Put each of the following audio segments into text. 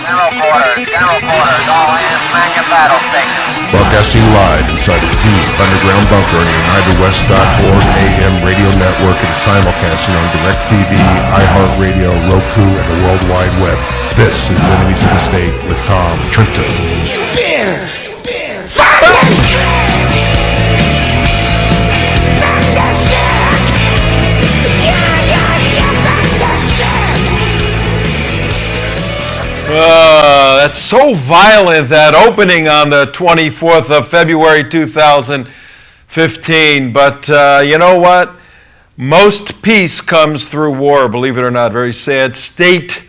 General quarters, all hands man your battle station. Broadcasting live inside a deep underground bunker on the UnitedWest.org AM radio network and simulcasting on DirecTV, iHeartRadio, Roku, and the World Wide Web. This is Enemies of the State with Tom Trinta. That's so violent, that opening on the 24th of February 2015. But you know what? Most peace comes through war, believe it or not. Very sad state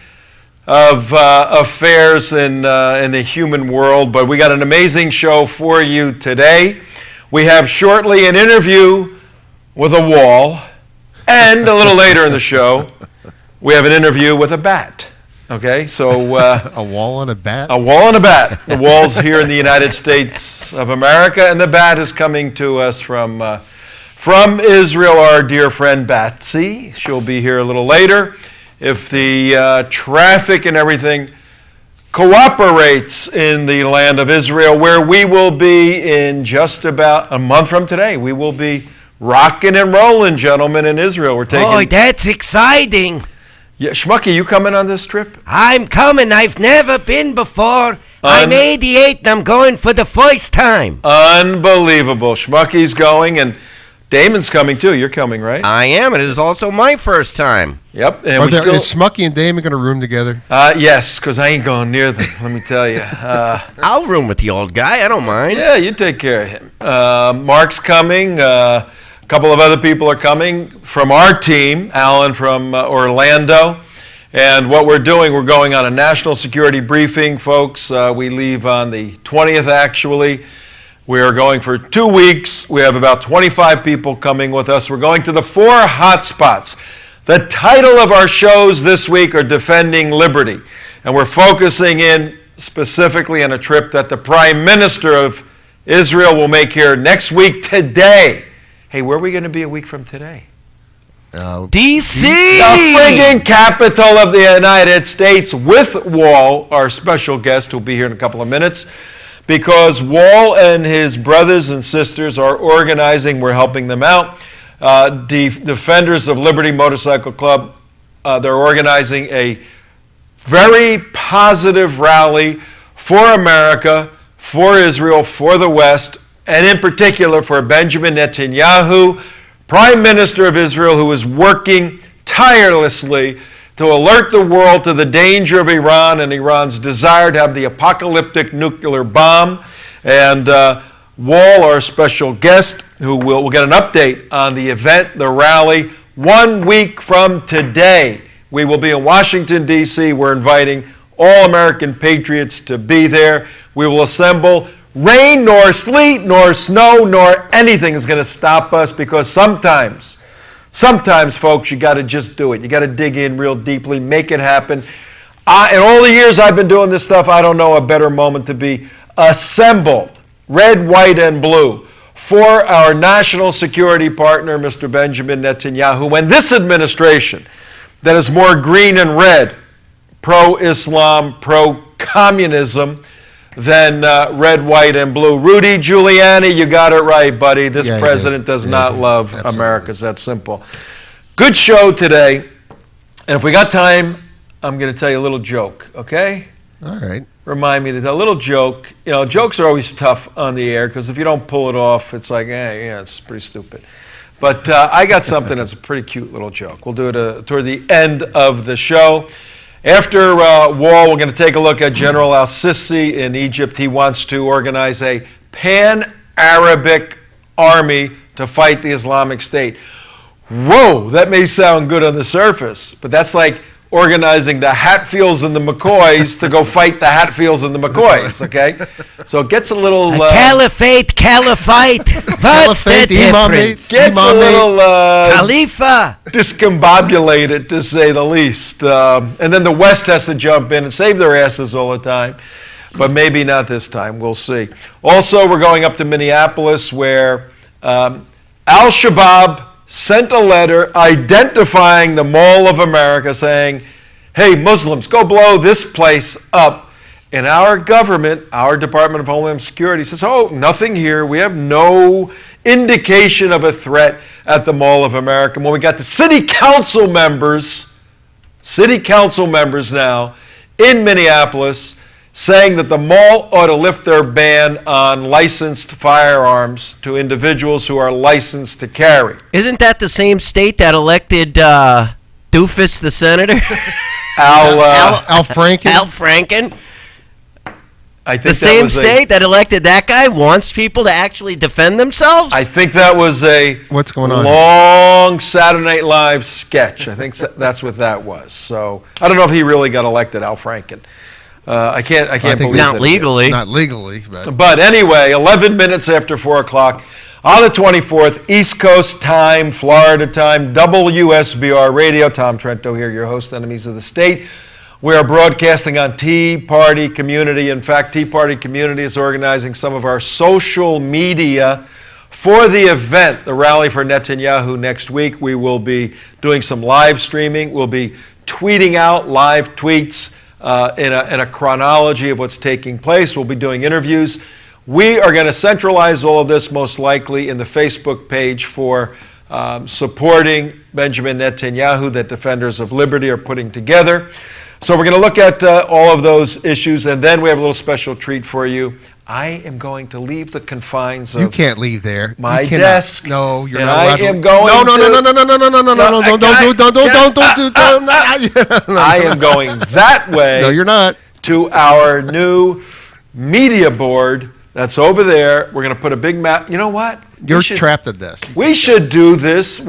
of affairs in the human world. But we got an amazing show for you today. We have shortly an interview with a wall. And a little later in the show, we have an interview with a bat. Okay, so a wall and a bat? A wall and a bat. The wall's here in the United States of America, and the bat is coming to us from Israel, our dear friend BATZI. She'll be here a little later. If the traffic and everything cooperates in the land of Israel, where we will be in just about a month from today. We will be rocking and rolling, gentlemen, in Israel. We're taking... Oh, that's exciting. Yeah, Schmucky, you coming on this trip? I'm coming. I've never been before. I'm 88 and I'm going for the first time. Unbelievable. Schmucky's going and Damon's coming too. You're coming, right? I am. It is also my first time. Yep. And is Schmucky and Damon going to room together? Yes, because I ain't going near them, let me tell you. I'll room with the old guy. I don't mind. Yeah, you take care of him. Mark's coming. A couple of other people are coming from our team, Alan from Orlando. And what we're doing, we're going on a national security briefing, folks. We leave on the 20th, actually. We are going for 2 weeks. We have about 25 people coming with us. We're going to the 4 hotspots. The title of our shows this week are Defending Liberty. And we're focusing in specifically on a trip that the Prime Minister of Israel will make here next week today. Hey, where are we going to be a week from today? D.C. The friggin' capital of the United States, with Wall, our special guest, who'll be here in a couple of minutes, because Wall and his brothers and sisters are organizing. We're helping them out. Defenders of Liberty Motorcycle Club, they're organizing a very positive rally for America, for Israel, for the West, and in particular for Benjamin Netanyahu, Prime Minister of Israel, who is working tirelessly to alert the world to the danger of Iran and Iran's desire to have the apocalyptic nuclear bomb. And Wall, our special guest, who will get an update on the event, the rally, 1 week from today. We will be in Washington, D.C. We're inviting all American patriots to be there. We will assemble. Rain, nor sleet, nor snow, nor anything is going to stop us, because sometimes, folks, you got to just do it. You got to dig in real deeply, make it happen. In all the years I've been doing this stuff, I don't know a better moment to be assembled, red, white, and blue, for our national security partner, Mr. Benjamin Netanyahu, and this administration that is more green and red, pro-Islam, pro-communism, than red, white, and blue. Rudy Giuliani, you got it right, buddy. This president does not love America. It's that simple. Good show today. And if we got time, I'm going to tell you a little joke, okay? All right. Remind me to tell a little joke. You know, jokes are always tough on the air, because if you don't pull it off, it's like, yeah, it's pretty stupid. But I got something that's a pretty cute little joke. We'll do it toward the end of the show. After Wall, we're going to take a look at General al-Sisi in Egypt. He wants to organize a pan-Arabic army to fight the Islamic State. Whoa, that may sound good on the surface, but that's like organizing the Hatfields and the McCoys to go fight the Hatfields and the McCoys, okay? So it gets a little... caliphate. What's the difference? Gets a little... Khalifa. discombobulated, to say the least. And then the West has to jump in and save their asses all the time. But maybe not this time. We'll see. Also, we're going up to Minneapolis, where Al-Shabaab sent a letter identifying the Mall of America, saying, hey, Muslims, go blow this place up. And our government, our Department of Homeland Security says, oh, nothing here. We have no indication of a threat at the Mall of America. When we got the city council members now in Minneapolis saying that the mall ought to lift their ban on licensed firearms to individuals who are licensed to carry. Isn't that the same state that elected Doofus the senator? Al Franken. Al Franken. I think The same state that elected that guy wants people to actually defend themselves? I think that was a What's going on? long Saturday Night Live sketch. I think that's what that was. So I don't know if he really got elected, Al Franken. I can't believe not that. legally. Not legally, But anyway, 11 minutes after 4 o'clock on the 24th, East Coast time, Florida time, WSBR Radio. Tom Trento here, your host, Enemies of the State. We are broadcasting on Tea Party Community. In fact, Tea Party Community is organizing some of our social media for the event, the Rally for Netanyahu next week. We will be doing some live streaming. We'll be tweeting out live tweets in a chronology of what's taking place. We'll be doing interviews. We are going to centralize all of this most likely in the Facebook page for supporting Benjamin Netanyahu that Defenders of Liberty are putting together. So we're going to look at all of those issues, and then we have a little special treat for you. I am going to leave the confines of You can't leave there. my You cannot. desk. No, you're and not allowed I am to. going No, to, I am going that way No, you're not. to our new media board that's over there. We're going to put a big map. You know what? You're trapped at this. We should do this.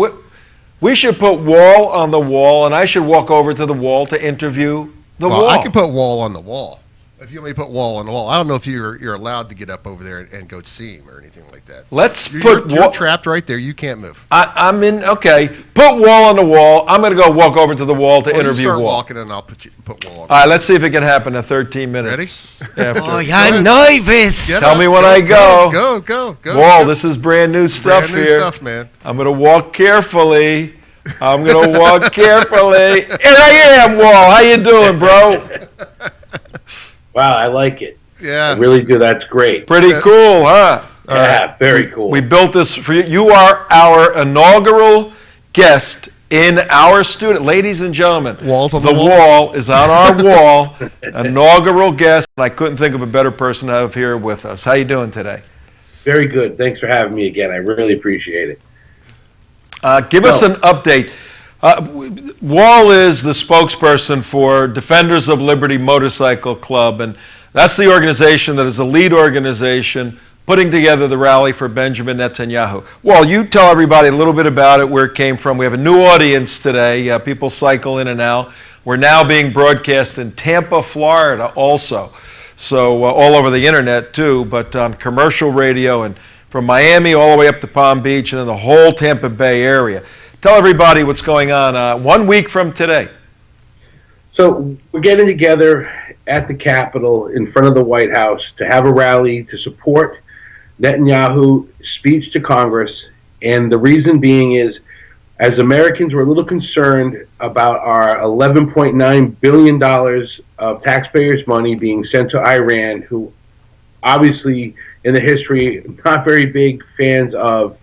We should put wall on the wall, and I should walk over to the wall to interview the wall. I can put wall on the wall. If you want me to put wall on the wall, I don't know if you're allowed to get up over there and go see him or anything like that. You're trapped right there. You can't move. I'm in. Okay, put wall on the wall. I'm going to go walk over to the wall to interview you start wall. walking, and I'll put wall on. All right, let's see if it can happen in 13 minutes. After. Oh, I'm nervous. Get Tell up, me when I go. Go. Wall, go. this is brand new stuff Brand new here. stuff, man. I'm going to walk carefully. Here I am, Wall. How you doing, bro? Wow, I like it. Yeah. I really do. That's great. Pretty cool, huh? Yeah, very cool. We built this for you. You are our inaugural guest in our studio. Ladies and gentlemen, Walls on the the wall. wall is on our wall. Inaugural guest. I couldn't think of a better person to have here with us. How you doing today? Very good. Thanks for having me again. I really appreciate it. Give us an update. Wall is the spokesperson for Defenders of Liberty Motorcycle Club, and that's the organization that is the lead organization putting together the rally for Benjamin Netanyahu. Wall, you tell everybody a little bit about it, where it came from. We have a new audience today. People cycle in and out. We're now being broadcast in Tampa, Florida also, so all over the internet too, but on commercial radio and from Miami all the way up to Palm Beach and then the whole Tampa Bay area. Tell everybody what's going on 1 week from today. So we're getting together at the Capitol in front of the White House to have a rally to support Netanyahu's speech to Congress. And the reason being is, as Americans, we're a little concerned about our $11.9 billion of taxpayers' money being sent to Iran, who obviously in the history, not very big fans of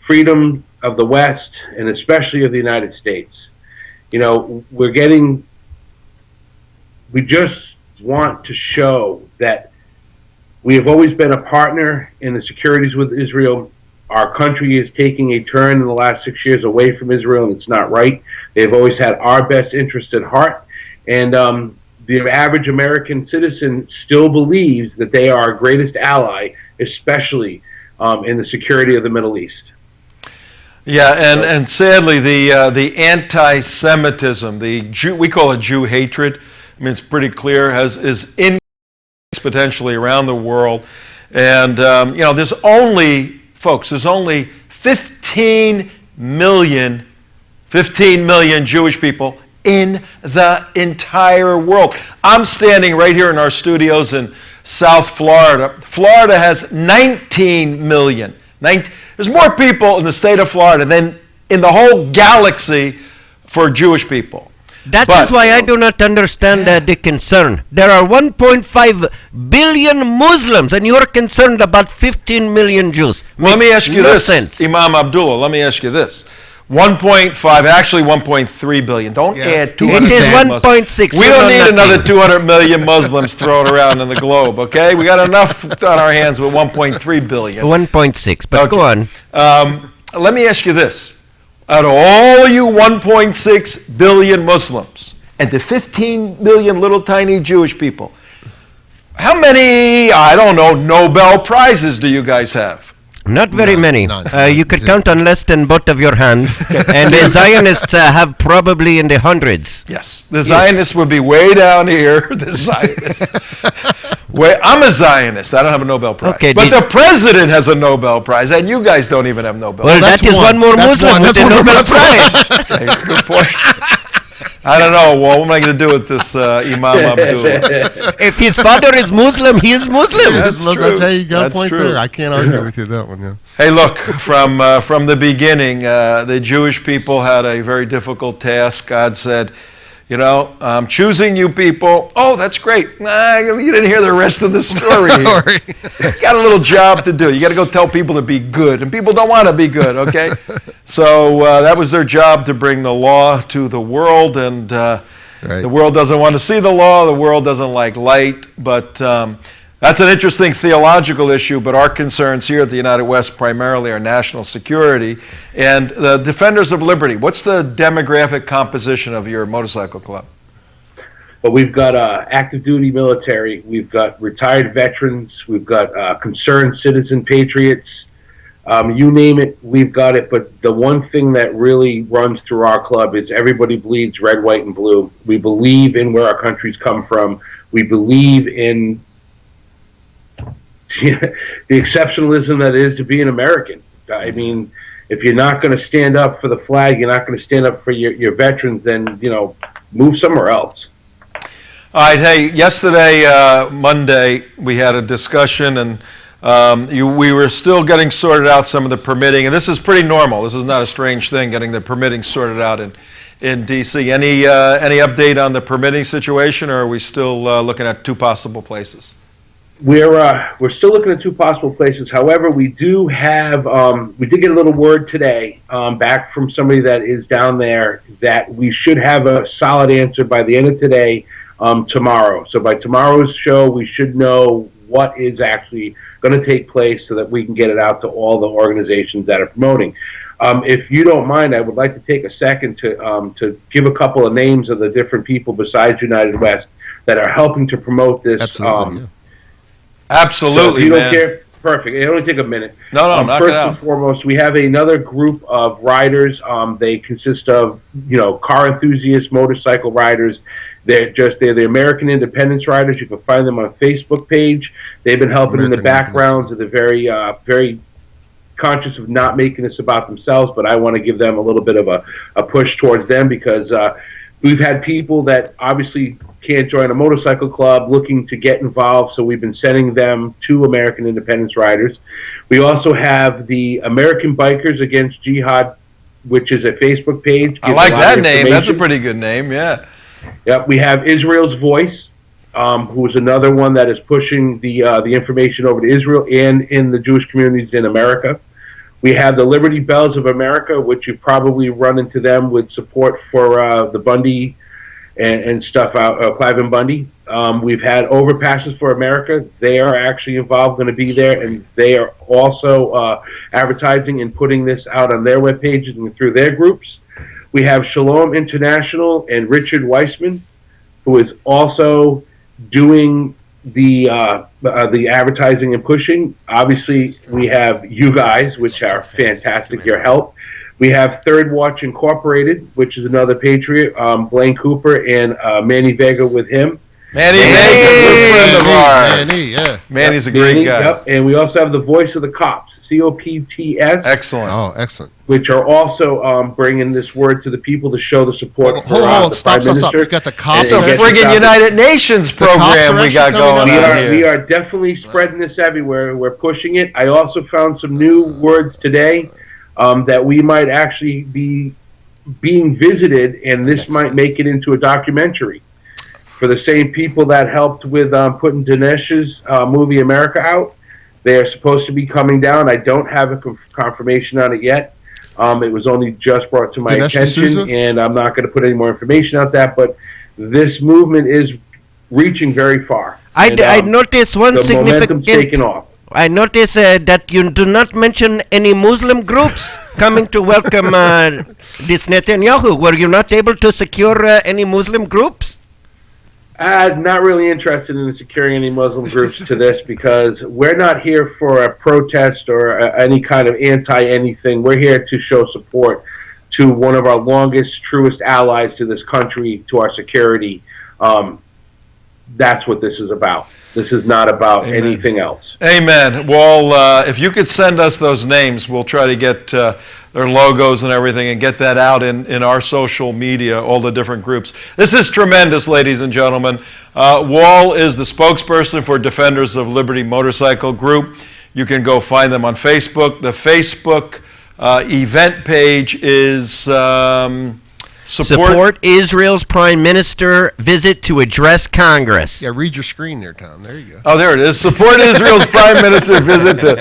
freedom of the West and especially of the United States. You know, we just want to show that we have always been a partner in the securities with Israel. Our country is taking a turn in the last 6 years away from Israel, and it's not right. They've always had our best interest at heart. And the average American citizen still believes that they are our greatest ally, especially in the security of the Middle East. Yeah, and sadly, the anti-Semitism, we call it Jew hatred. I mean, it's pretty clear, is increased potentially around the world. And, there's only 15 million Jewish people in the entire world. I'm standing right here in our studios in South Florida. Florida has 19 million. There's more people in the state of Florida than in the whole galaxy for Jewish people. That is why I do not understand the concern. There are 1.5 billion Muslims, and you are concerned about 15 million Jews. Let me ask you this, sense. Imam Abdullah. Let me ask you this. 1.5, actually 1.3 billion. Don't add 200 It is million 1.6. We don't need another 200 million Muslims thrown around in the globe, okay? We got enough on our hands with 1.3 billion. 1.6, but go on. Let me ask you this. Out of all you 1.6 billion Muslims and the 15 million little tiny Jewish people, how many, I don't know, Nobel Prizes do you guys have? Not very many. None. You could count on less than both of your hands. And the Zionists have probably in the hundreds. Yes. The Zionists would be way down here. The Zionists. I'm a Zionist. I don't have a Nobel Prize. Okay, but the president has a Nobel Prize, and you guys don't even have Nobel Well, Prize. that is one more Muslim with the Nobel Prize. Okay, that's a good point. I don't know. Well, what am I going to do with this Imam Abdullah? If his father is Muslim, he is Muslim. That's true. That's how you got That's a point true. there. I can't argue with you that one. Yeah. Hey, look, from the beginning, the Jewish people had a very difficult task. God said, you know, I'm choosing you people. Oh, that's great. You didn't hear the rest of the story here. You got a little job to do. You got to go tell people to be good, and people don't want to be good, okay? So that was their job, to bring the law to the world, and the world doesn't want to see the law. The world doesn't like light, but that's an interesting theological issue, but our concerns here at the United West primarily are national security and the Defenders of Liberty. What's the demographic composition of your motorcycle club? But we've got active duty military, we've got retired veterans, we've got concerned citizen patriots. You name it, we've got it. But the one thing that really runs through our club is everybody bleeds red, white, and blue. We believe in where our country's come from. We believe in the exceptionalism that it is to be an American. I mean, if you're not going to stand up for the flag, you're not going to stand up for your veterans, then, you know, move somewhere else. All right, hey, yesterday, Monday, we had a discussion, and we were still getting sorted out some of the permitting, and this is pretty normal. This is not a strange thing, getting the permitting sorted out in D.C. Any update on the permitting situation, or are we still looking at two possible places? We're still looking at two possible places. However, we do have we did get a little word today back from somebody that is down there that we should have a solid answer by the end of today, tomorrow. So by tomorrow's show, we should know what is actually going to take place so that we can get it out to all the organizations that are promoting. If you don't mind, I would like to take a second to give a couple of names of the different people besides United West that are helping to promote this. Absolutely. Yeah. Absolutely, so if you man. don't care, perfect. It only take a minute. No, knock first it out. and foremost, we have another group of riders. They consist of, you know, car enthusiasts, motorcycle riders. They're the American Independence Riders. You can find them on Facebook page. They've been helping in the background. They're very, very conscious of not making this about themselves, but I want to give them a little bit of a push towards them because we've had people that obviously can't join a motorcycle club looking to get involved, so we've been sending them to American Independence Riders. We also have the American Bikers Against Jihad, which is a Facebook page. I like that name. That's a pretty good name, yeah. Yep, we have Israel's Voice, who is another one that is pushing the information over to Israel and in the Jewish communities in America. We have the Liberty Bells of America, which you probably run into them with support for the Bundy and stuff out, Clive and Bundy. We've had Overpasses for America. They are actually involved, going to be there, and they are also advertising and putting this out on their web pages and through their groups. We have Shalom International and Richard Weissman, who is also doing the advertising and pushing. Obviously, we have you guys, which are fantastic, your help. We have Third Watch Incorporated, which is another patriot, Blaine Cooper and Manny Vega with him. Manny Vega, good friend of ours. Manny, yeah. Manny's a great guy. Yep. And we also have the Voice of the Cops, COPTS. Excellent. Oh, excellent. Which are also bringing this word to the people to show the support for Hold, the stop. Prime Minister. You got the cops. It's a friggin' United Nations program we got going on here. We are definitely spreading this everywhere. We're pushing it. I also found some new words today that we might actually be being visited, and this might make it into a documentary. For the same people that helped with putting Dinesh's movie America out, they are supposed to be coming down. I don't have a confirmation on it yet. It was only just brought to my attention, and I'm not going to put any more information on that, but this movement is reaching very far. I noticed one significant... momentum's taken off. I notice that you do not mention any Muslim groups coming to welcome this Netanyahu. Were you not able to secure any Muslim groups? Not really interested in securing any Muslim groups to this, because we're not here for a protest or any kind of anti-anything. We're here to show support to one of our longest, truest allies to this country, to our security. That's what this is about. This is not about anything else. Amen. Well, if you could send us those names, we'll try to get their logos and everything and get that out in our social media, all the different groups. This is tremendous, ladies and gentlemen. WALL is the spokesperson for Defenders of Liberty Motorcycle Group. You can go find them on Facebook. The Facebook event page is... Support Israel's Prime Minister visit to address Congress. Yeah, read your screen there, Tom. There you go. Oh, there it is. Support Israel's Prime Minister visit to,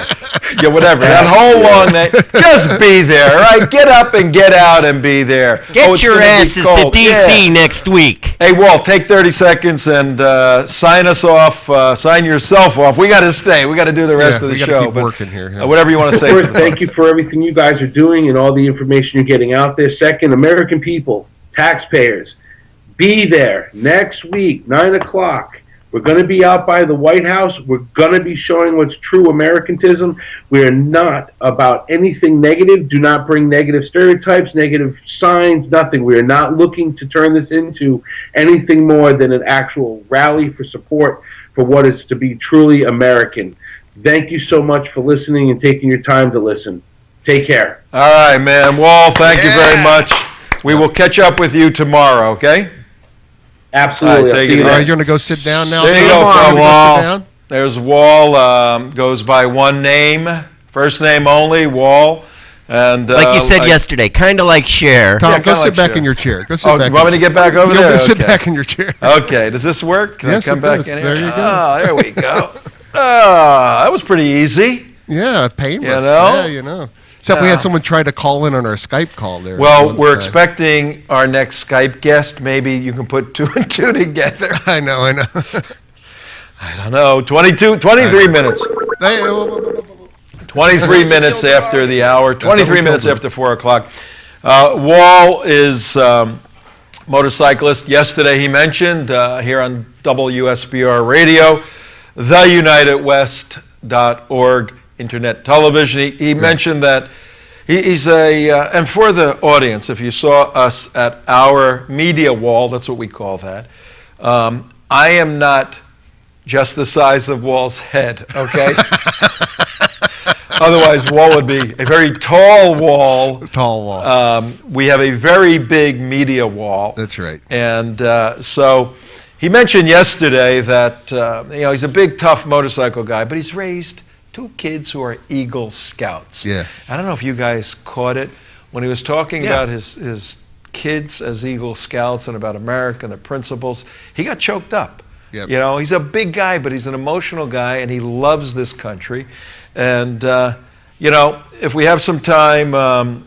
whatever. That whole long name. Just be there, all right? Get up and get out and be there. Get your asses to D.C. next week. Hey, Walt, take 30 seconds and sign us off. Sign yourself off. We got to stay. We got to do the rest of the show. Keep working here. Yeah. Whatever you want to say. First, thank you for everything you guys are doing and all the information you're getting out there. Second, American people, taxpayers, be there next week, 9 o'clock. We're going to be out by the White House. We're going to be showing what's true Americanism. We are not about anything negative. Do not bring negative stereotypes, negative signs, nothing. We are not looking to turn this into anything more than an actual rally for support for what is to be truly American. Thank you so much for listening and taking your time to listen. Take care. All right, man. Wall, thank you very much. We will catch up with you tomorrow, okay? Absolutely. All right, you're going to go sit down now? There you go, Wall. There's Wall. Goes by one name, first name only, Wall. And like you said yesterday, kind of like Cher. Tom, go sit back in your chair. Go sit back. You want me to get back over there? Go sit back in your chair. Okay. Does this work? Can yes, I come back does. in here? There you go. Oh, there we go. That was pretty easy. Yeah, painless. You know? Yeah, you know. Except we had someone try to call in on our Skype call there. Well, we're expecting our next Skype guest. Maybe you can put 2 and 2 together. I know. I don't know. 23 minutes. 23 minutes after the hour. 23 minutes after 4 o'clock. Wall is motorcyclist. Yesterday he mentioned here on WSBR Radio, theunitedwest.org internet television. He mentioned that he's and for the audience, if you saw us at our media wall, that's what we call that, I am not just the size of Wall's head, okay? Otherwise, Wall would be a very tall Wall. Tall Wall. We have a very big media wall. That's right. And so he mentioned yesterday that he's a big, tough motorcycle guy, but he's raised 2 kids who are Eagle Scouts. Yeah. I don't know if you guys caught it when he was talking about his kids as Eagle Scouts and about America and the principles. He got choked up. Yep. You know, he's a big guy, but he's an emotional guy, and he loves this country. And if we have some time, it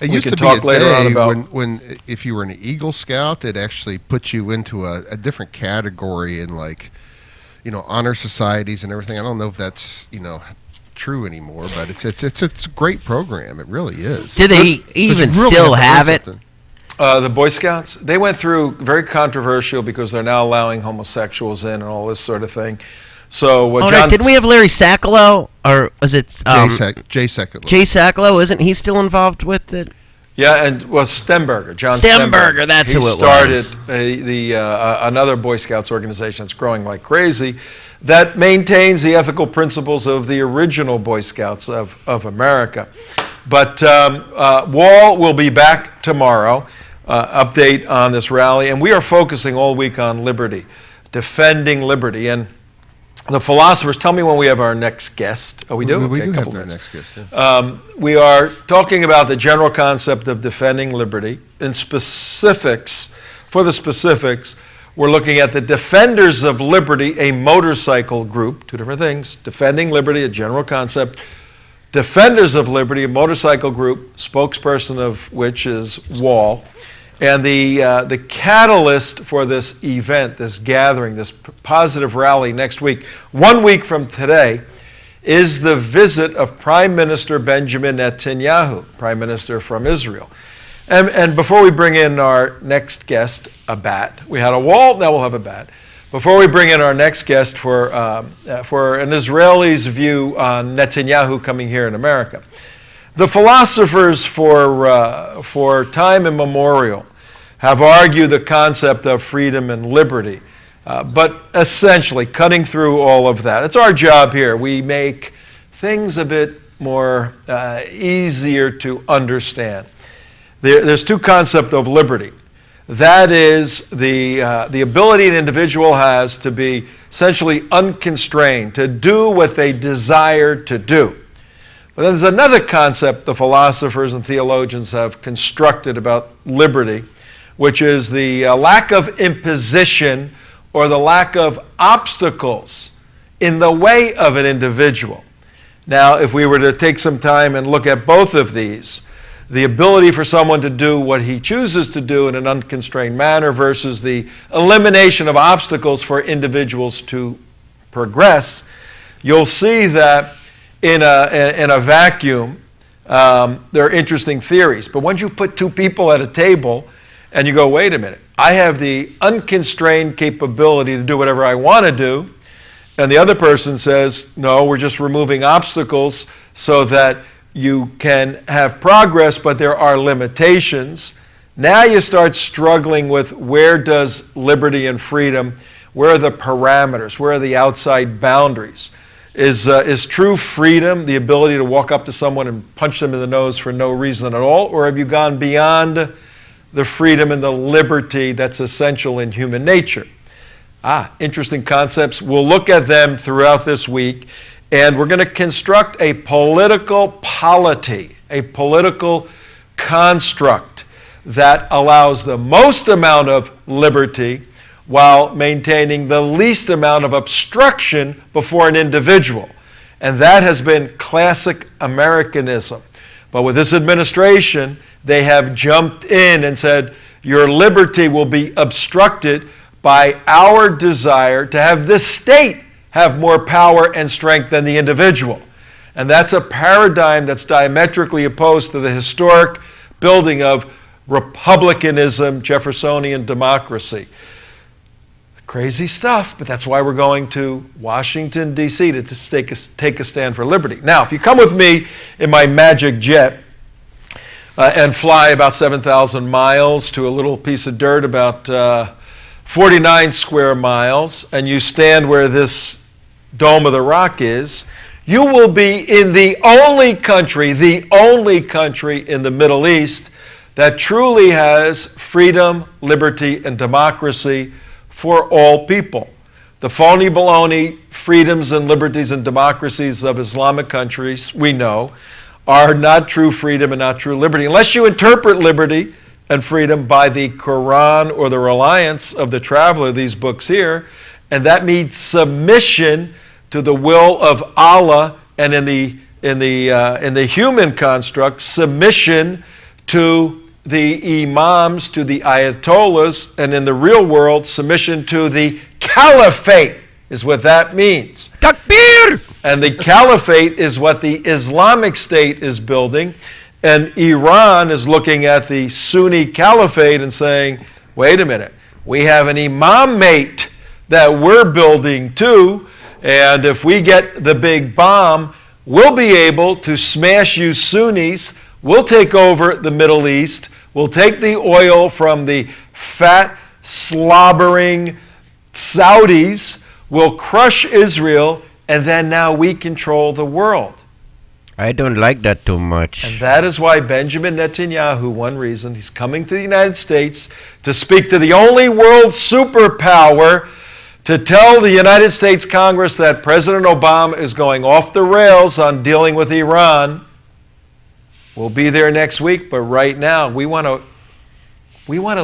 we used can to talk be a later day on about when if you were an Eagle Scout, it actually put you into a different category in honor societies and everything. I don't know if that's true anymore, but it's a great program. It really is. Do they even still have it? The Boy Scouts, they went through very controversial because they're now allowing homosexuals in and all this sort of thing. So what didn't we have Larry Sacolo, or was it Jay Sacolo? Jay Sacolo, isn't he still involved with it? Yeah, and Stemberger, John Stemberger, that's who it was. He started another Boy Scouts organization that's growing like crazy that maintains the ethical principles of the original Boy Scouts of America. But Wall will be back tomorrow, update on this rally, and we are focusing all week on liberty, defending liberty. And the philosophers. Tell me when we have our next guest. Oh, we do? We Okay, do a have couple our minutes. next guest. Yeah. We are talking about the general concept of defending liberty. In specifics, for the specifics, we're looking at the Defenders of Liberty, a motorcycle group, two different things. Defending liberty, a general concept. Defenders of Liberty, a motorcycle group, spokesperson of which is WALL. And the catalyst for this event, this gathering, this positive rally next week, 1 week from today, is the visit of Prime Minister Benjamin Netanyahu, Prime Minister from Israel. And before we bring in our next guest, a bat. We had a wall, now we'll have a bat. Before we bring in our next guest for an Israeli's view on Netanyahu coming here in America, the philosophers for time immemorial have argued the concept of freedom and liberty, but essentially cutting through all of that. It's our job here. We make things a bit more easier to understand. There's two concepts of liberty. That is the ability an individual has to be essentially unconstrained, to do what they desire to do. But then there's another concept the philosophers and theologians have constructed about liberty, which is the lack of imposition or the lack of obstacles in the way of an individual. Now, if we were to take some time and look at both of these, the ability for someone to do what he chooses to do in an unconstrained manner versus the elimination of obstacles for individuals to progress, you'll see that in a vacuum, there are interesting theories. But once you put two people at a table and you go, wait a minute, I have the unconstrained capability to do whatever I want to do, and the other person says, no, we're just removing obstacles so that you can have progress, but there are limitations. Now you start struggling with where does liberty and freedom, where are the parameters, where are the outside boundaries? Is true freedom the ability to walk up to someone and punch them in the nose for no reason at all, or have you gone beyond the freedom and the liberty that's essential in human nature? Interesting concepts. We'll look at them throughout this week. And we're going to construct a political polity, a political construct that allows the most amount of liberty while maintaining the least amount of obstruction before an individual. And that has been classic Americanism. But with this administration, they have jumped in and said, your liberty will be obstructed by our desire to have the state have more power and strength than the individual. And that's a paradigm that's diametrically opposed to the historic building of republicanism, Jeffersonian democracy. Crazy stuff, but that's why we're going to Washington, D.C. to take a stand for liberty. Now, if you come with me in my magic jet and fly about 7,000 miles to a little piece of dirt about 49 square miles, and you stand where this Dome of the Rock is, you will be in the only country in the Middle East that truly has freedom, liberty, and democracy for all people. The phony baloney freedoms and liberties and democracies of Islamic countries, we know, are not true freedom and not true liberty. Unless you interpret liberty and freedom by the Quran or the reliance of the traveler, these books here, and that means submission to the will of Allah, and in the human construct, submission to the imams, to the ayatollahs, and in the real world, submission to the caliphate is what that means. Takbir! And the caliphate is what the Islamic State is building, and Iran is looking at the Sunni caliphate and saying, wait a minute, we have an imamate that we're building too, and if we get the big bomb, we'll be able to smash you Sunnis. We'll take over the Middle East. We'll take the oil from the fat, slobbering Saudis. We'll crush Israel, and then now we control the world. I don't like that too much. And that is why Benjamin Netanyahu, one reason, he's coming to the United States to speak to the only world superpower to tell the United States Congress that President Obama is going off the rails on dealing with Iran. We'll be there next week, but right now we want to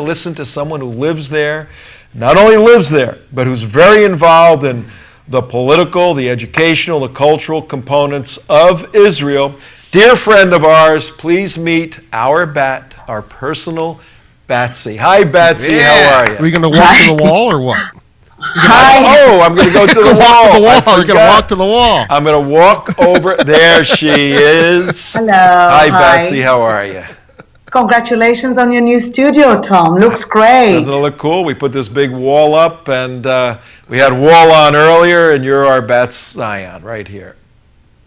listen to someone who lives there, not only lives there, but who's very involved in the political, the educational, the cultural components of Israel. Dear friend of ours, please meet our personal Batsy. Hi, Batsy. How are you? Are we going to walk to the wall or what? Oh, I'm going to go to the wall. You're going to walk to the wall. I'm going to walk over. There she is. Hello. Hi, Batsy. How are you? Congratulations on your new studio, Tom. Looks great. Doesn't it look cool? We put this big wall up, and we had wall on earlier, and you're our Bat Zion right here.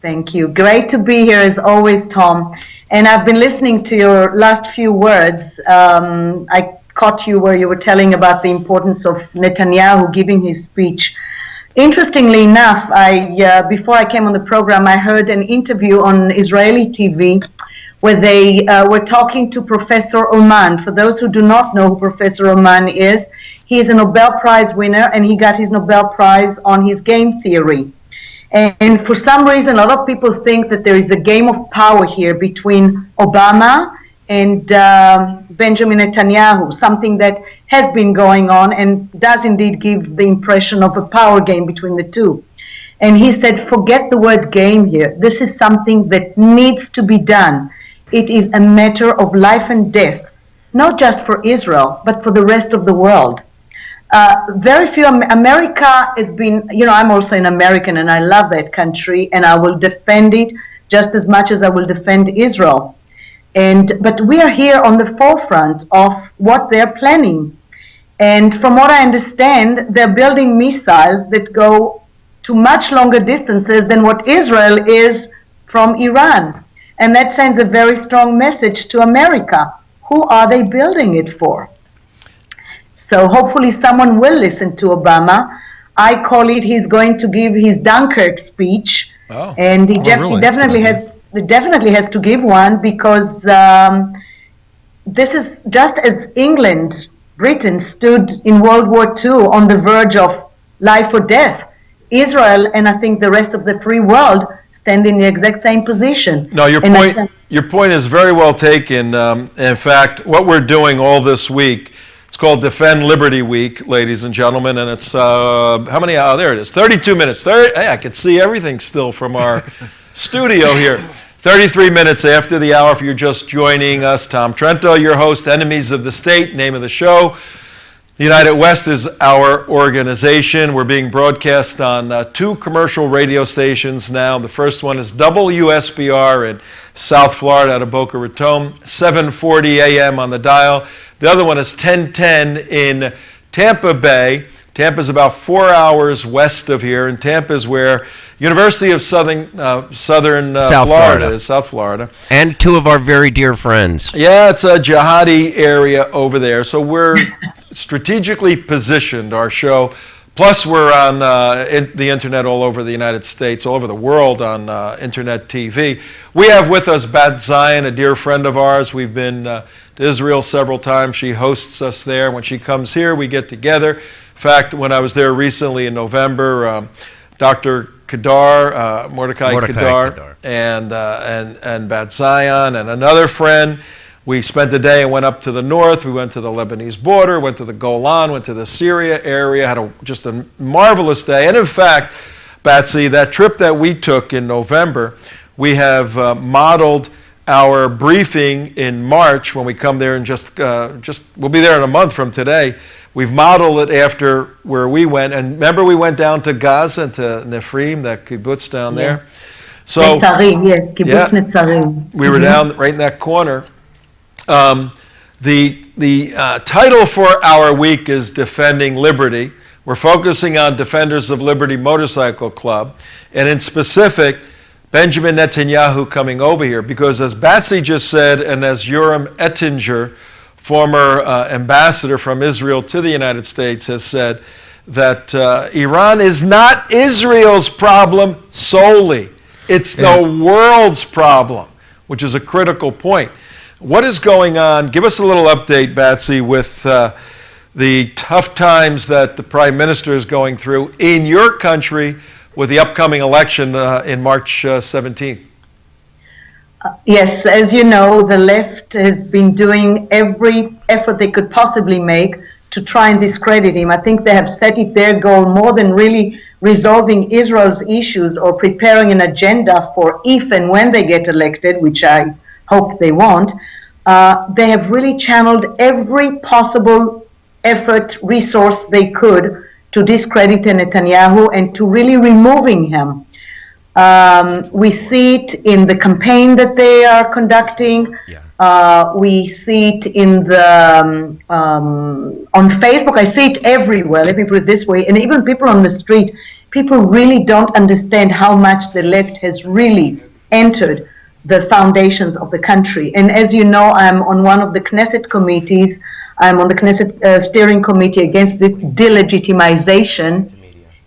Thank you. Great to be here as always, Tom. And I've been listening to your last few words. I caught you where you were telling about the importance of Netanyahu giving his speech. Interestingly enough, before I came on the program, I heard an interview on Israeli TV where they were talking to Professor Oman. For those who do not know who Professor Oman is, he is a Nobel Prize winner, and he got his Nobel Prize on his game theory. And for some reason, a lot of people think that there is a game of power here between Obama and Benjamin Netanyahu, something that has been going on and does indeed give the impression of a power game between the two. And he said, forget the word game here. This is something that needs to be done. It is a matter of life and death, not just for Israel, but for the rest of the world. Very few, America has been, I'm also an American and I love that country and I will defend it just as much as I will defend Israel. But we are here on the forefront of what they're planning. And from what I understand, they're building missiles that go to much longer distances than what Israel is from Iran. And that sends a very strong message to America. Who are they building it for? So hopefully someone will listen to Obama. I call it he's going to give his Dunkirk speech. Oh. And he Really? definitely has to give one because this is just as England, Britain stood in World War II on the verge of life or death. Israel and I think the rest of the free world stand in the exact same position. No, your point is very well taken. In fact, what we're doing all this week, it's called Defend Liberty Week, ladies and gentlemen, and it's, how many, there it is, 32 minutes. Hey, I can see everything still from our studio here. 33 minutes after the hour, if you're just joining us, Tom Trento, your host, Enemies of the State, name of the show. The United West is our organization. We're being broadcast on 2 commercial radio stations now. The first one is WSBR in South Florida out of Boca Raton, 740 AM on the dial. The other one is 1010 in Tampa Bay. Tampa's about 4 hours west of here, and Tampa is where University of Southern Florida is, South Florida. And 2 of our very dear friends. Yeah, it's a jihadi area over there. So we're strategically positioned, our show. Plus, we're on the internet all over the United States, all over the world on internet TV. We have with us Bat Zion, a dear friend of ours. We've been to Israel several times. She hosts us there. When she comes here, we get together. In fact, when I was there recently in November, Dr. Kedar, Mordecai Kedar, and Bat Zion, and another friend. We spent the day and went up to the north. We went to the Lebanese border, went to the Golan, went to the Syria area, had just a marvelous day. And in fact, Batsy, that trip that we took in November, we have modeled our briefing in March when we come there and we'll be there in a month from today. We've modeled it after where we went. And remember we went down to Gaza and to Nefrim, that kibbutz down there? Yes. So, Netzarim, yes, kibbutz Netzarim. We were down right in that corner. The title for our week is Defending Liberty. We're focusing on Defenders of Liberty Motorcycle Club, and in specific, Benjamin Netanyahu coming over here, because as Batsy just said, and as Yoram Ettinger, former ambassador from Israel to the United States, has said, that Iran is not Israel's problem solely. It's the world's problem, which is a critical point. What is going on? Give us a little update, Batsy, with the tough times that the Prime Minister is going through in your country with the upcoming election in March 17th? Yes, as you know, the left has been doing every effort they could possibly make to try and discredit him. I think they have set it their goal more than really resolving Israel's issues or preparing an agenda for if and when they get elected, which I hope they won't. They have really channeled every possible effort, resource they could to discredit Netanyahu and to really removing him. We see it in the campaign that they are conducting. We see it in the on Facebook. I see it everywhere. Let me put it this way. And even people on the street, people really don't understand how much the left has really entered the foundations of the country. And as you know, I'm on one of the Knesset committees. I'm on the Knesset steering committee against this delegitimization.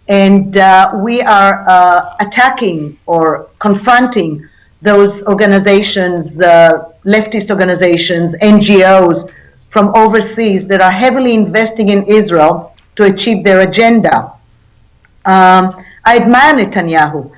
And we are attacking or confronting those organizations, leftist organizations, NGOs from overseas that are heavily investing in Israel to achieve their agenda. I admire Netanyahu.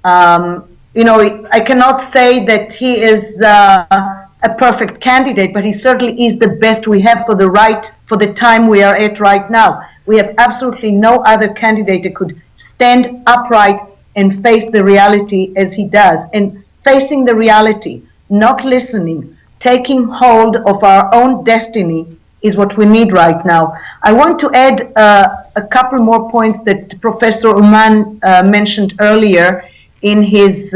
I cannot say that he is a perfect candidate, but he certainly is the best we have for the time we are at right now. We have absolutely no other candidate that could stand upright and face the reality as he does. And facing the reality, not listening, taking hold of our own destiny is what we need right now. I want to add a couple more points that Professor Uman mentioned earlier in his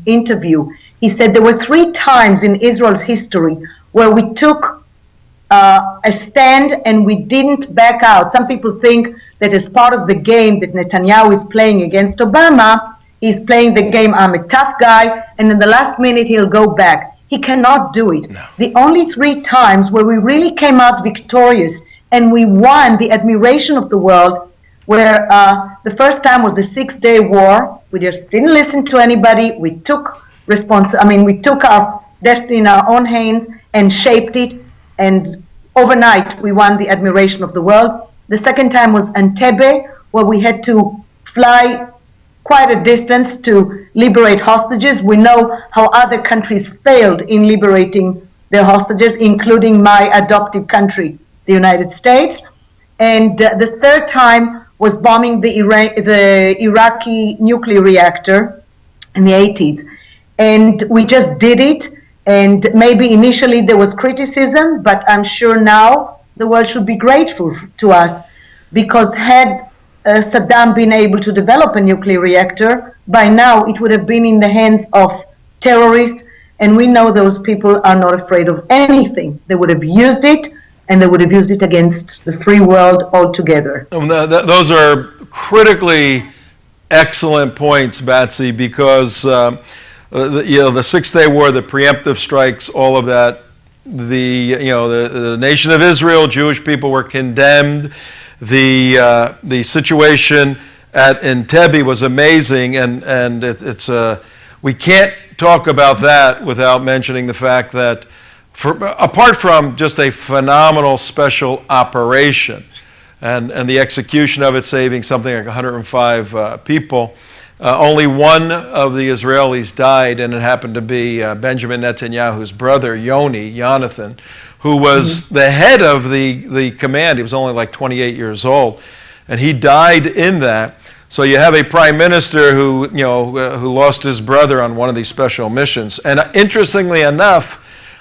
interview. He said there were 3 times in Israel's history where we took a stand and we didn't back out. Some people think that as part of the game that Netanyahu is playing against Obama, he's playing the game, I'm a tough guy, and in the last minute he'll go back. He cannot do it. No. The only 3 times where we really came out victorious and we won the admiration of the world, where the first time was the 6-day war. We just didn't listen to anybody. We took we took our destiny in our own hands and shaped it. And overnight, we won the admiration of the world. The second time was Entebbe, where we had to fly quite a distance to liberate hostages. We know how other countries failed in liberating their hostages, including my adoptive country, the United States. And the third time was bombing the Iraqi nuclear reactor in the 80s. And we just did it. And maybe initially there was criticism, but I'm sure now the world should be grateful to us, because had Saddam been able to develop a nuclear reactor, by now it would have been in the hands of terrorists, and we know those people are not afraid of anything. They would have used it, and they would have used it against the free world altogether. Those are critically excellent points, Batzi, because the 6-day war, the preemptive strikes, all of that, the nation of Israel, Jewish people were condemned. The situation at Entebbe was amazing, and we can't talk about that without mentioning the fact that apart from just a phenomenal special operation and the execution of it, saving something like 105 people, only one of the Israelis died, and it happened to be Benjamin Netanyahu's brother, Jonathan, who was the head of the command. He was only like 28 years old, and he died in that. So you have a prime minister who lost his brother on one of these special missions. And interestingly enough,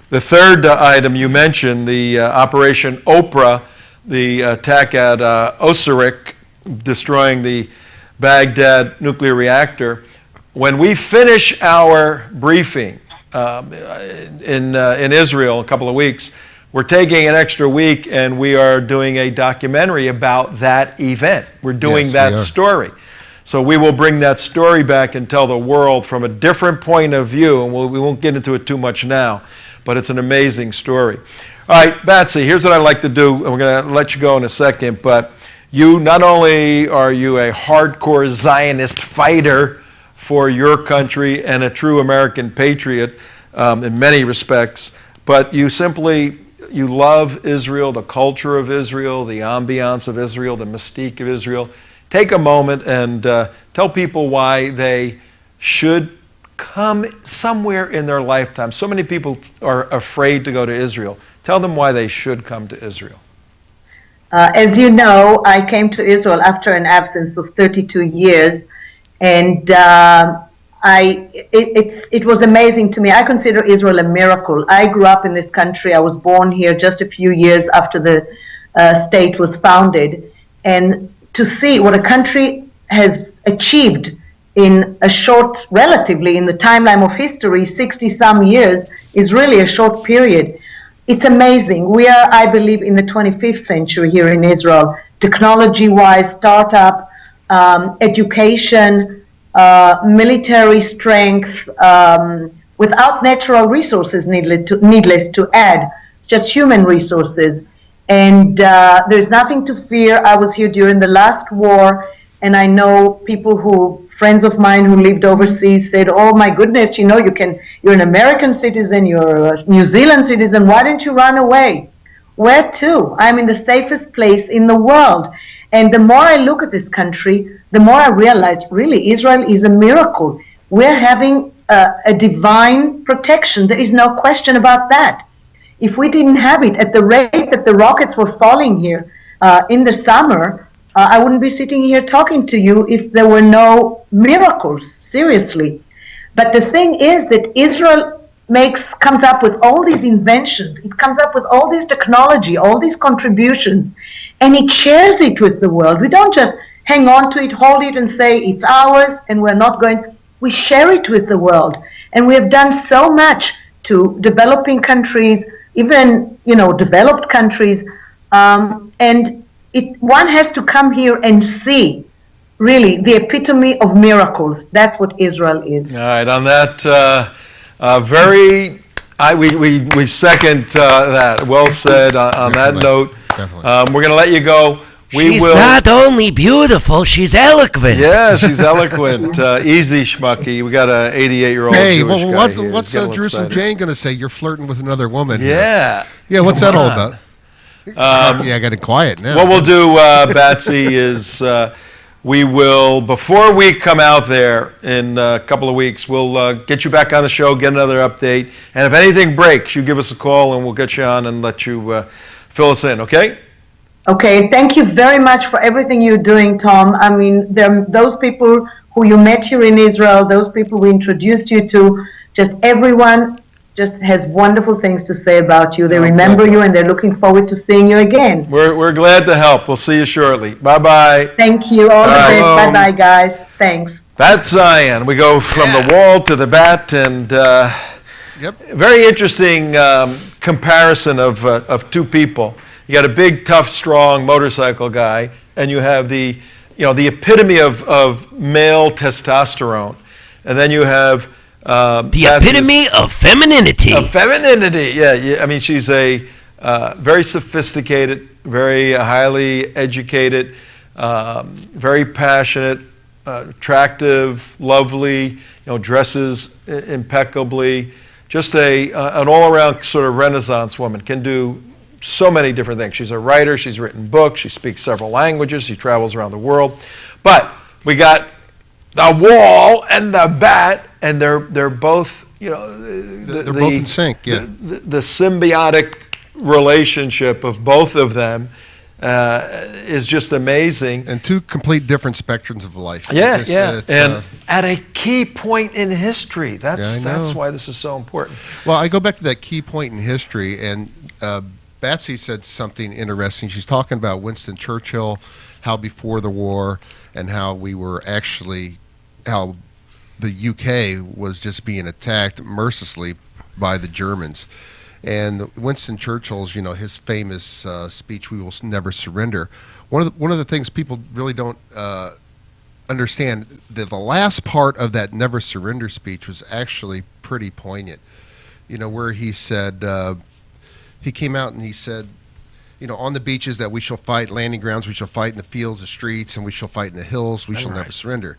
the third item you mentioned, the Operation Oprah, the attack at Osirik, destroying the Baghdad nuclear reactor. When we finish our briefing in Israel in a couple of weeks, we're taking an extra week and we are doing a documentary about that event. We're doing that story. So we will bring that story back and tell the world from a different point of view, and we won't get into it too much now, but it's an amazing story. All right, Batzi, here's what I'd like to do, and we're going to let you go in a second, but you, not only are you a hardcore Zionist fighter for your country and a true American patriot in many respects, but you simply you love Israel, the culture of Israel, the ambiance of Israel, the mystique of Israel, take a moment and tell people why they should come somewhere in their lifetime. So many people are afraid to go to Israel. Tell them why they should come to Israel. As you know, I came to Israel after an absence of 32 years, and it was amazing to me. I consider Israel a miracle. I grew up in this country. I was born here just a few years after the state was founded, and to see what a country has achieved in a short, relatively in the timeline of history, 60-some years, is really a short period. It's amazing. We are, I believe, in the 25th century here in Israel, technology-wise, startup, education, military strength, without natural resources, needless to add. It's just human resources. And there's nothing to fear. I was here during the last war, and I know people friends of mine who lived overseas said, oh my goodness, you're an American citizen, you're a New Zealand citizen, why didn't you run away? Where to? I'm in the safest place in the world. And the more I look at this country, the more I realize, really, Israel is a miracle. We're having a divine protection. There is no question about that. If we didn't have it at the rate that the rockets were falling here in the summer, I wouldn't be sitting here talking to you if there were no miracles, seriously. But the thing is that Israel comes up with all these inventions, it comes up with all this technology, all these contributions, and it shares it with the world. We don't just hang on to it, hold it, and say it's ours, and we're not going. We share it with the world, and we have done so much to developing countries, even developed countries, and one has to come here and see, really, the epitome of miracles. That's what Israel is. All right, on that, we second that. Well said. On that note, we're going to let you go. She's not only beautiful, she's eloquent. Yeah, she's eloquent. Easy, Schmucky. We got an 88-year-old Jewish guy here. What's Jerusalem Jane going to say? You're flirting with another woman. Yeah. Yeah, what's that all about? I got it quiet now. What we'll do, Batsy, is we will, before we come out there in a couple of weeks, we'll get you back on the show, get another update. And if anything breaks, you give us a call and we'll get you on and let you fill us in, okay? Okay, thank you very much for everything you're doing, Tom. I mean, those people who you met here in Israel, those people we introduced you to, just everyone just has wonderful things to say about you. They remember you, and they're looking forward to seeing you again. We're glad to help. We'll see you shortly. Bye-bye. Thank you. All the best. Bye-bye, guys. Thanks. Bat Zion. We go from the wall to the bat, and very interesting comparison of two people. You got a big, tough, strong motorcycle guy, and you have the epitome of male testosterone, and then you have the epitome of femininity. Of femininity, yeah. I mean, she's a very sophisticated, very highly educated, very passionate, attractive, lovely. Dresses impeccably. Just an all-around sort of Renaissance woman. Can do so many different things. She's a writer. She's written books. She speaks several languages. She travels around the world. But we got the wall and the bat, and they're both, they're both in sync. Yeah. The symbiotic relationship of both of them is just amazing. And two complete different spectrums of life. Yeah. And at a key point in history. That's why this is so important. Well, I go back to that key point in history, and Batsy said something interesting. She's talking about Winston Churchill, how before the war, and how how the UK was just being attacked mercilessly by the Germans. And Winston Churchill's, his famous speech, "We will never surrender." One of the things people really don't understand, that the last part of that never surrender speech was actually pretty poignant. Where he said, he came out and he said, on the beaches that we shall fight, landing grounds we shall fight, in the fields, the streets, and we shall fight in the hills, we shall never surrender.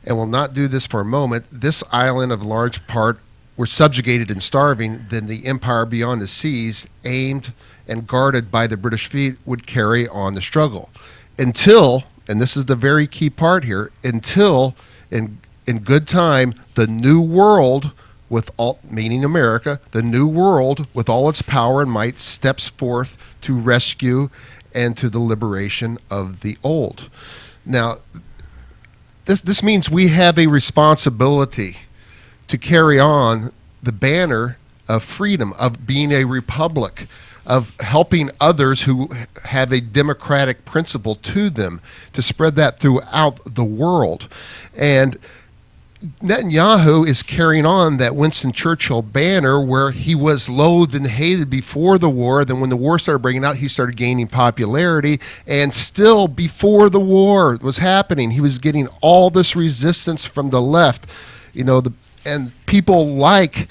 And will not do this for a moment. This island of large part were subjugated and starving, then the empire beyond the seas, aimed and guarded by the British fleet, would carry on the struggle. Until, and this is the very key part here, until in good time, the New World, with all, meaning America, the New World with all its power and might steps forth to rescue and to the liberation of the old. Now, this means we have a responsibility to carry on the banner of freedom, of being a republic, of helping others who have a democratic principle to them, to spread that throughout the world. And Netanyahu is carrying on that Winston Churchill banner where he was loathed and hated before the war. Then when the war started breaking out, he started gaining popularity. And still before the war was happening, he was getting all this resistance from the left. You know, and people like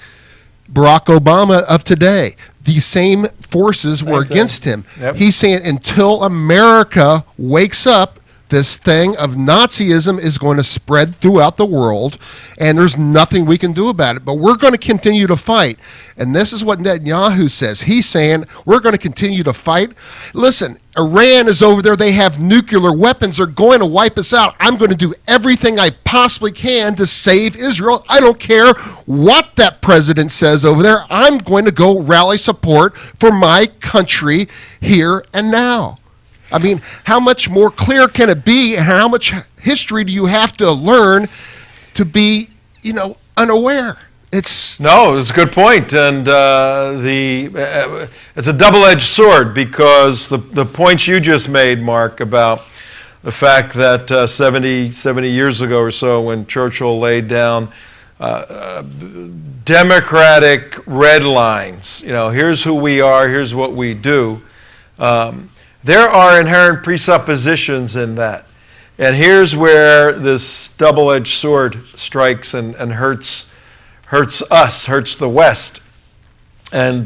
Barack Obama of today, these same forces were against him. Yep. He's saying until America wakes up, this thing of Nazism is going to spread throughout the world, and there's nothing we can do about it. But we're going to continue to fight. And this is what Netanyahu says. He's saying, we're going to continue to fight. Listen, Iran is over there. They have nuclear weapons. They're going to wipe us out. I'm going to do everything I possibly can to save Israel. I don't care what that president says over there. I'm going to go rally support for my country here and now. I mean, how much more clear can it be, and how much history do you have to learn to be, unaware? No, it's a good point, and it's a double-edged sword, because the points you just made, Mark, about the fact that 70 years ago or so, when Churchill laid down democratic red lines, here's who we are, here's what we do. There are inherent presuppositions in that. And here's where this double-edged sword strikes and hurts us, hurts the West. And,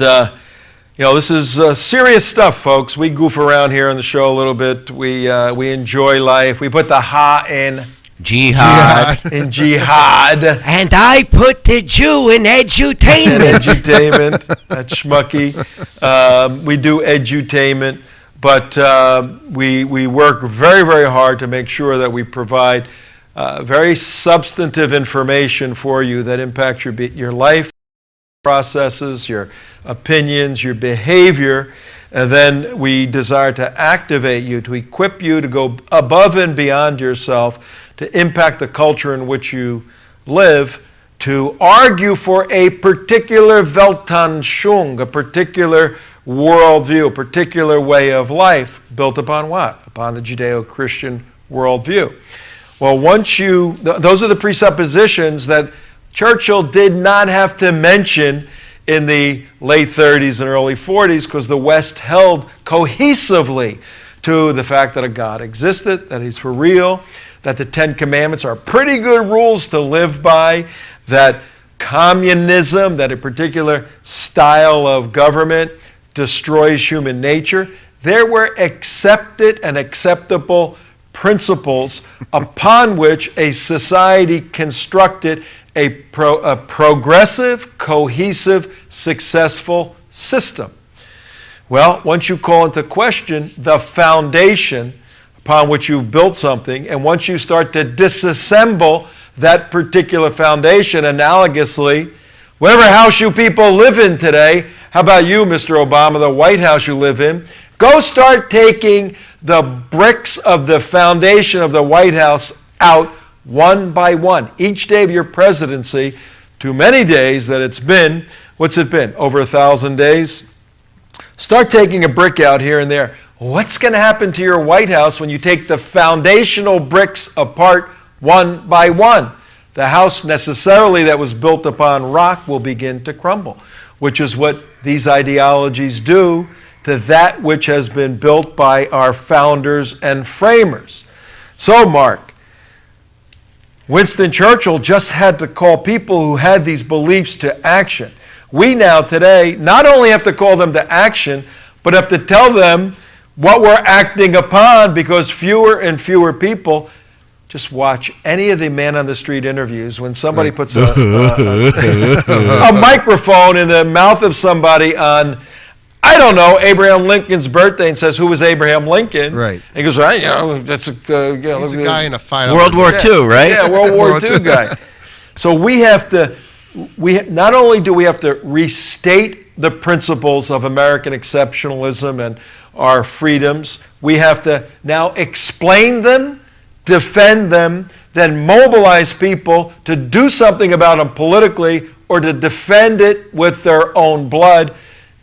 this is serious stuff, folks. We goof around here on the show a little bit. We enjoy life. We put the ha in Jihad. In jihad. And I put the Jew in edutainment. Edutainment. That's schmucky. We do edutainment. But we work very, very hard to make sure that we provide very substantive information for you that impacts your life processes, your opinions, your behavior, and then we desire to activate you, to equip you to go above and beyond yourself, to impact the culture in which you live, to argue for a particular Weltanschauung, a particular worldview, a particular way of life, built upon what? Upon the Judeo-Christian worldview. Well, those are the presuppositions that Churchill did not have to mention in the late 30s and early 40s, because the West held cohesively to the fact that a God existed, that he's for real, that the Ten Commandments are pretty good rules to live by, that communism, that a particular style of government destroys human nature. There were accepted and acceptable principles upon which a society constructed a progressive, cohesive, successful system. Well, once you call into question the foundation upon which you've built something, and once you start to disassemble that particular foundation, analogously, whatever house you people live in today, how about you, Mr. Obama, the White House you live in? Go start taking the bricks of the foundation of the White House out one by one. Each day of your presidency, too many days that it's been, what's it been, over 1,000 days? Start taking a brick out here and there. What's going to happen to your White House when you take the foundational bricks apart one by one? The house necessarily that was built upon rock will begin to crumble, which is what these ideologies do to that which has been built by our founders and framers. So, Mark, Winston Churchill just had to call people who had these beliefs to action. We now today not only have to call them to action, but have to tell them what we're acting upon, because fewer and fewer people just watch any of the man on the street interviews when somebody puts a microphone in the mouth of somebody on, I don't know, Abraham Lincoln's birthday and says, "Who was Abraham Lincoln?" Right. And he goes, "Well, you know, that's a He's a guy in a fight. World War II, right? Yeah, World War II guy." So we have to. Not only do we have to restate the principles of American exceptionalism and our freedoms, we have to now explain them, defend them, then mobilize people to do something about them politically or to defend it with their own blood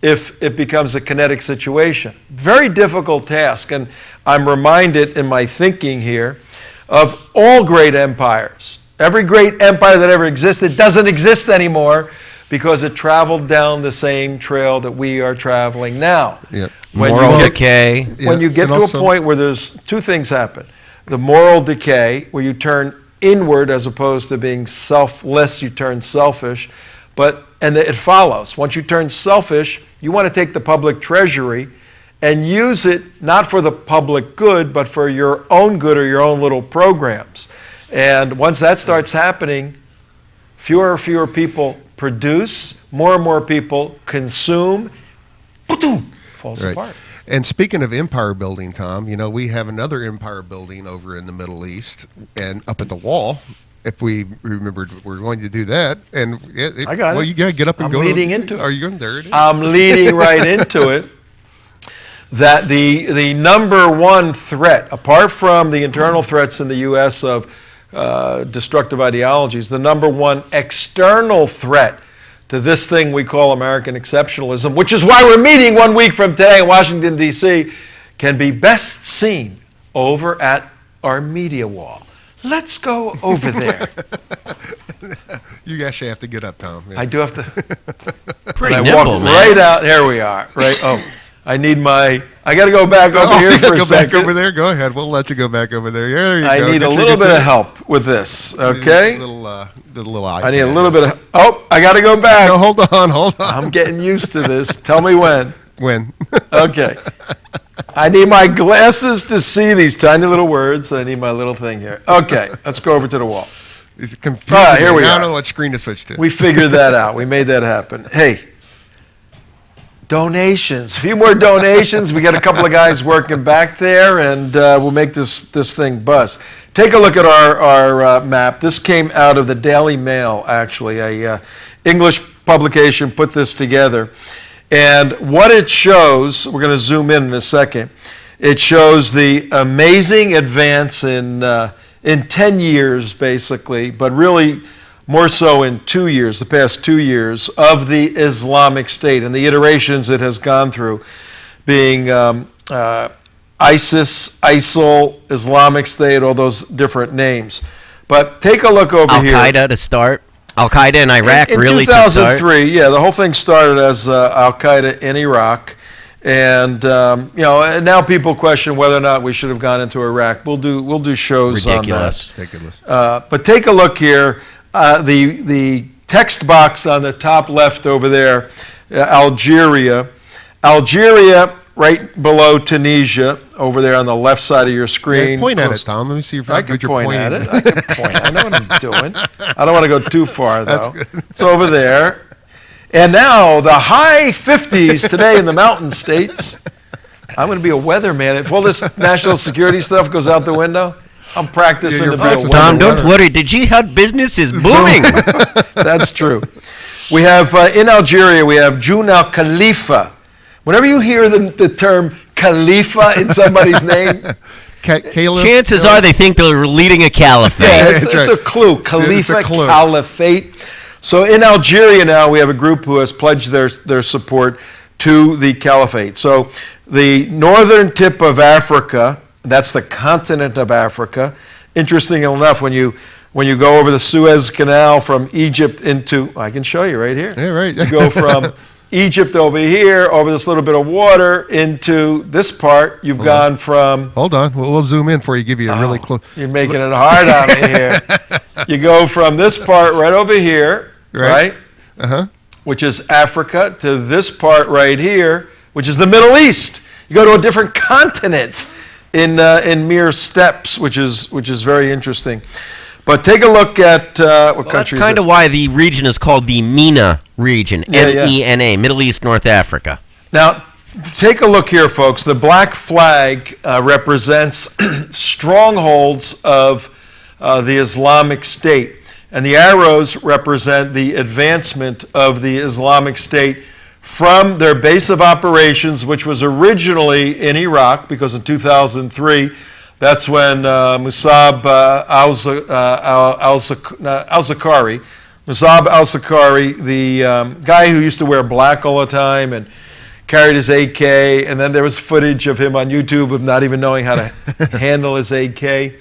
if it becomes a kinetic situation. Very difficult task, and I'm reminded in my thinking here of all great empires. Every great empire that ever existed doesn't exist anymore because it traveled down the same trail that we are traveling now. Yep. Moral decay. When you get to a point where there's two things happen. The moral decay, where you turn inward as opposed to being selfless, you turn selfish. And it follows. Once you turn selfish, you want to take the public treasury and use it not for the public good, but for your own good or your own little programs. And once that starts happening, fewer and fewer people produce, more and more people consume, falls apart. And speaking of empire building, Tom, you know, we have another empire building over in the Middle East and up at the wall. If we remembered we're going to do that, and I got it. Well, you got to get up and go. I'm leading into it. Are you going there? It is. I'm leading right into it. That the number one threat, apart from the internal threats in the U.S. of destructive ideologies, the number one external threat to this thing we call American exceptionalism, which is why we're meeting 1 week from today in Washington, D.C., can be best seen over at our media wall. Let's go over there. You actually have to get up, Tom. Yeah. I do have to. Pretty I nimble, walk man. right out. Here we are. Right. Oh, I got to go back over here for a go second. back over there. Go ahead. We'll let you go back over there. There you go. I need a little bit of help with this. Okay. Little I need a little bit of. Oh, I got to go back. No, hold on. I'm getting used to this. Tell me when. When? Okay. I need my glasses to see these tiny little words. I need my little thing here. Okay, let's go over to the wall. It's confusing. All right, here we I are. don't know what screen to switch to. We figured that out. We made that happen. Hey, donations. A few more donations. We got a couple of guys working back there, and we'll make this thing buzz. Take a look at our map. This came out of the Daily Mail, actually. A English publication put this together. And what it shows, we're going to zoom in a second, it shows the amazing advance in 10 years, basically, but really more so in 2 years, the past 2 years, of the Islamic State and the iterations it has gone through, being ISIS, ISIL, Islamic State, all those different names. But take a look over here. Al-Qaeda to start. Al-Qaeda in Iraq, in really? 2003, yeah, the whole thing started as Al-Qaeda in Iraq, and and now people question whether or not we should have gone into Iraq. We'll do shows Ridiculous. on that. But take a look here. The text box on the top left over there, Algeria, right below Tunisia, over there on the left side of your screen. Yeah, point at it, Tom. Let me see if I can point at it. I can point. I know what I'm doing. I don't want to go too far, though. It's over there. And now the high 50s today in the mountain states. I'm going to be a weatherman. If all this national security stuff goes out the window, I'm practicing to be a weatherman. Tom, don't worry. The jihad business is booming. That's true. We have, in Algeria, we have June al-Khalifa. Whenever you hear the term Khalifa in somebody's name, chances are they think they're leading a caliphate. Yeah, it's a clue. Khalifa, caliphate. So in Algeria now, we have a group who has pledged their support to the caliphate. So the northern tip of Africa, that's the continent of Africa. Interesting enough, when you go over the Suez Canal from Egypt into, I can show you right here. Yeah, right. You go from Egypt over here, over this little bit of water, into this part. You've gone from... Hold on. We'll zoom in for you, give you a really close... You're making it hard on me here. You go from this part right over here, right? Uh-huh. Which is Africa, to this part right here, which is the Middle East. You go to a different continent. in mere steps, which is very interesting. But take a look at what country is That's kind of why the region is called the MENA region, MENA, Middle East, North Africa. Now, take a look here, folks. The black flag represents strongholds of the Islamic State, and the arrows represent the advancement of the Islamic State from their base of operations, which was originally in Iraq, because in 2003, that's when Musab al-Zakari, the guy who used to wear black all the time and carried his AK, and then there was footage of him on YouTube of not even knowing how to handle his AK.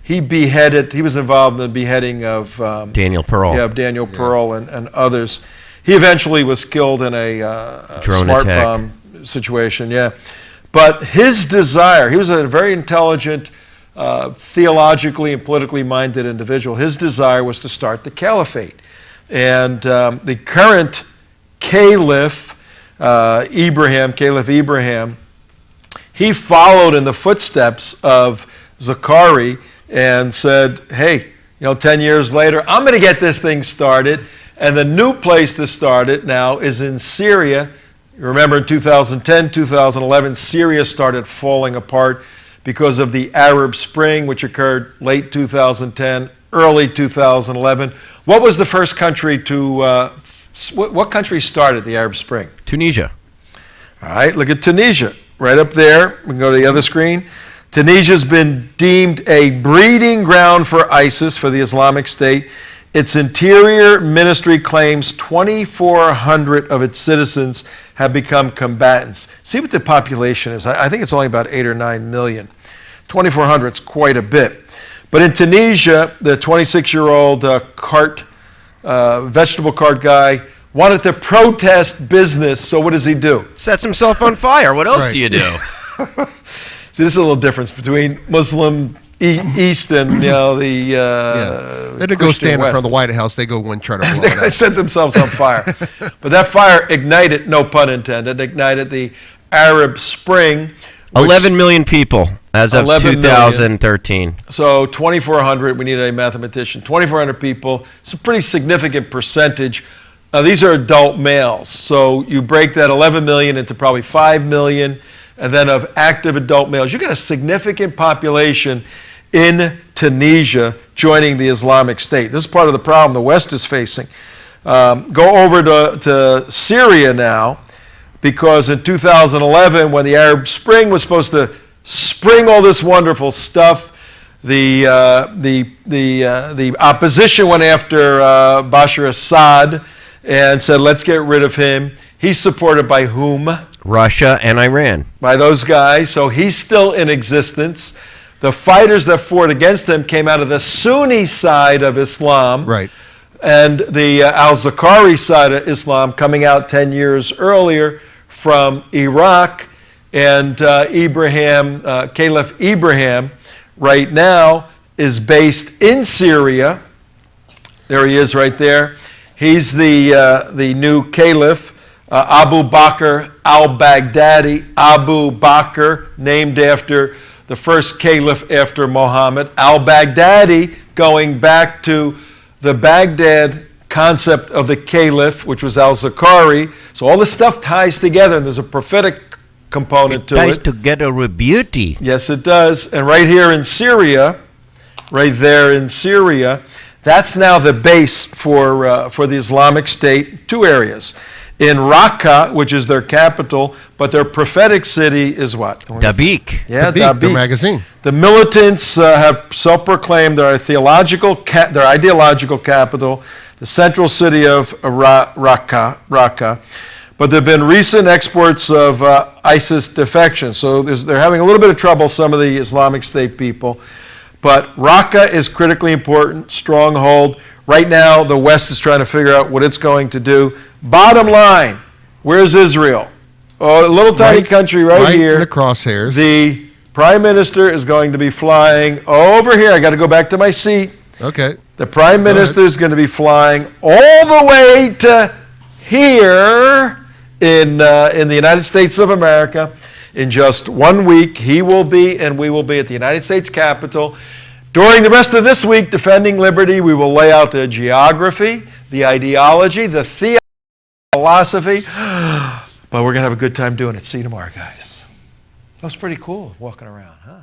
He was involved in the beheading of Daniel Pearl. Yeah, Daniel Pearl and others. He eventually was killed in a drone smart attack. bomb situation, yeah. But his desire, he was a very intelligent, theologically and politically minded individual. His desire was to start the caliphate. And the current caliph, Caliph Ibrahim, he followed in the footsteps of Zakari and said, hey, 10 years later, I'm going to get this thing started. And the new place to start it now is in Syria. You remember in 2010, 2011, Syria started falling apart because of the Arab Spring, which occurred late 2010, early 2011. What was the first country what country started the Arab Spring? Tunisia. All right, look at Tunisia. Right up there. We can go to the other screen. Tunisia's been deemed a breeding ground for ISIS, for the Islamic State. Its interior ministry claims 2,400 of its citizens have become combatants. See what the population is. I think it's only about 8 or 9 million. 2,400 is quite a bit. But in Tunisia, the 26-year-old vegetable cart guy wanted to protest business, so what does he do? Sets himself on fire. What else do you do? See, this is a little difference between Muslim East and they didn't go stand in front of the White House. They go and try to blow it They up. set themselves on fire. But that fire ignited, no pun intended, ignited the Arab Spring. 11 million people as of 11 2013. So 2,400, we need a mathematician, 2,400 people. It's a pretty significant percentage. These are adult males. So you break that 11 million into probably 5 million, and then of active adult males. You get a significant population in Tunisia joining the Islamic State. This is part of the problem the West is facing. Go over to Syria now, because in 2011, when the Arab Spring was supposed to spring all this wonderful stuff, the opposition went after Bashar Assad and said, let's get rid of him. He's supported by whom? Russia and Iran. By those guys. So he's still in existence. The fighters that fought against him came out of the Sunni side of Islam. Right. And the al-Zakari side of Islam coming out 10 years earlier from Iraq. And Caliph Ibrahim right now is based in Syria. There he is right there. He's the new caliph. Abu Bakr al-Baghdadi, Abu Bakr, named after the first caliph after Muhammad. Al-Baghdadi, going back to the Baghdad concept of the caliph, which was al-Zakari. So all this stuff ties together, and there's a prophetic component to it. Ties together with beauty. Yes, it does. And right here in Syria, right there in Syria, that's now the base for the Islamic State. Two areas. In Raqqa, which is their capital, but their prophetic city is what? Dabiq. Yeah, Dabiq, the magazine. The militants have self-proclaimed their ideological capital, the central city of Raqqa. But there have been recent exports of ISIS defection. So they're having a little bit of trouble, some of the Islamic State people. But Raqqa is critically important, stronghold. Right now, the West is trying to figure out what it's going to do. Bottom line, where's Israel? Oh, a little tiny country right here. In the crosshairs. The Prime Minister is going to be flying over here. I got to go back to my seat. Okay. The Prime Minister is going to be flying all the way to here in the United States of America. In just 1 week, he will be and we will be at the United States Capitol. During the rest of this week, Defending Liberty, we will lay out the geography, the ideology, the philosophy, but we're going to have a good time doing it. See you tomorrow, guys. That was pretty cool walking around, huh?